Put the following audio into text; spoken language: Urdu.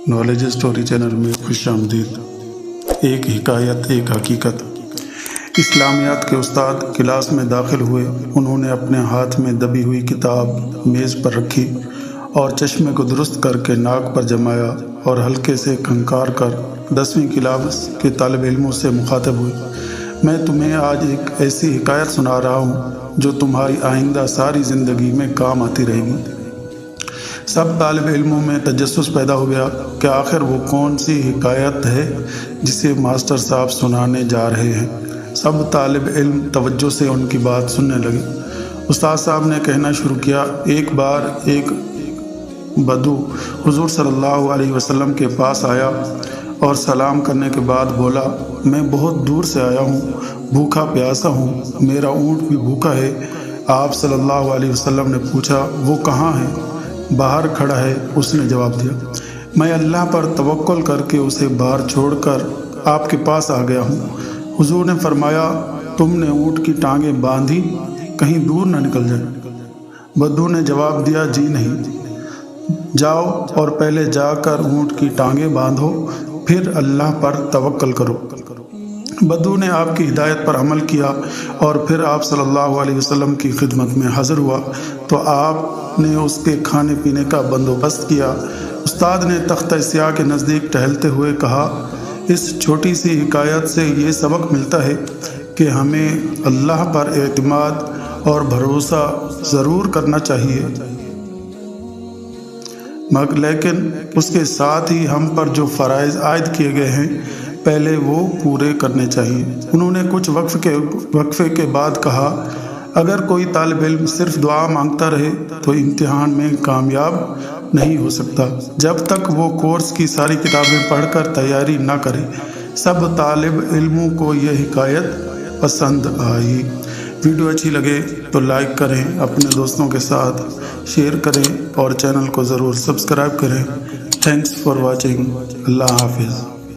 نالج اسٹوری چینل میں خوش آمدید۔ ایک حکایت ایک حقیقت۔ اسلامیات کے استاد کلاس میں داخل ہوئے۔ انہوں نے اپنے ہاتھ میں دبی ہوئی کتاب میز پر رکھی اور چشمے کو درست کر کے ناک پر جمایا اور ہلکے سے کھنکار کر 10ویں کلاس کے طالب علموں سے مخاطب ہوئے۔ میں تمہیں آج ایک ایسی حکایت سنا رہا ہوں جو تمہاری آئندہ ساری زندگی میں کام آتی رہے گی۔ سب طالب علموں میں تجسس پیدا ہو گیا کہ آخر وہ کون سی حکایت ہے جسے ماسٹر صاحب سنانے جا رہے ہیں۔ سب طالب علم توجہ سے ان کی بات سننے لگے۔ استاد صاحب نے کہنا شروع کیا، ایک بار ایک بدو حضور صلی اللہ علیہ وسلم کے پاس آیا اور سلام کرنے کے بعد بولا، میں بہت دور سے آیا ہوں، بھوکا پیاسا ہوں، میرا اونٹ بھی بھوکا ہے۔ آپ صلی اللہ علیہ وسلم نے پوچھا، وہ کہاں ہے؟ باہر کھڑا ہے، اس نے جواب دیا۔ میں اللہ پر توکل کر کے اسے باہر چھوڑ کر آپ کے پاس آ گیا ہوں۔ حضور نے فرمایا، تم نے اونٹ کی ٹانگیں باندھی کہیں دور نہ نکل جائے؟ بدو نے جواب دیا، جی نہیں۔ جاؤ اور پہلے جا کر اونٹ کی ٹانگیں باندھو، پھر اللہ پر توکل کرو۔ بدو نے آپ کی ہدایت پر عمل کیا اور پھر آپ صلی اللہ علیہ وسلم کی خدمت میں حاضر ہوا تو آپ نے اس کے کھانے پینے کا بندوبست کیا۔ استاد نے تختہ سیاہ کے نزدیک ٹہلتے ہوئے کہا، اس چھوٹی سی حکایت سے یہ سبق ملتا ہے کہ ہمیں اللہ پر اعتماد اور بھروسہ ضرور کرنا چاہیے، لیکن اس کے ساتھ ہی ہم پر جو فرائض عائد کیے گئے ہیں پہلے وہ پورے کرنے چاہیے۔ انہوں نے کچھ وقفے کے بعد کہا، اگر کوئی طالب علم صرف دعا مانگتا رہے تو امتحان میں کامیاب نہیں ہو سکتا جب تک وہ کورس کی ساری کتابیں پڑھ کر تیاری نہ کرے۔ سب طالب علموں کو یہ حکایت پسند آئی۔ ویڈیو اچھی لگے تو لائک کریں، اپنے دوستوں کے ساتھ شیئر کریں اور چینل کو ضرور سبسکرائب کریں۔ Thanks for watching. اللہ حافظ۔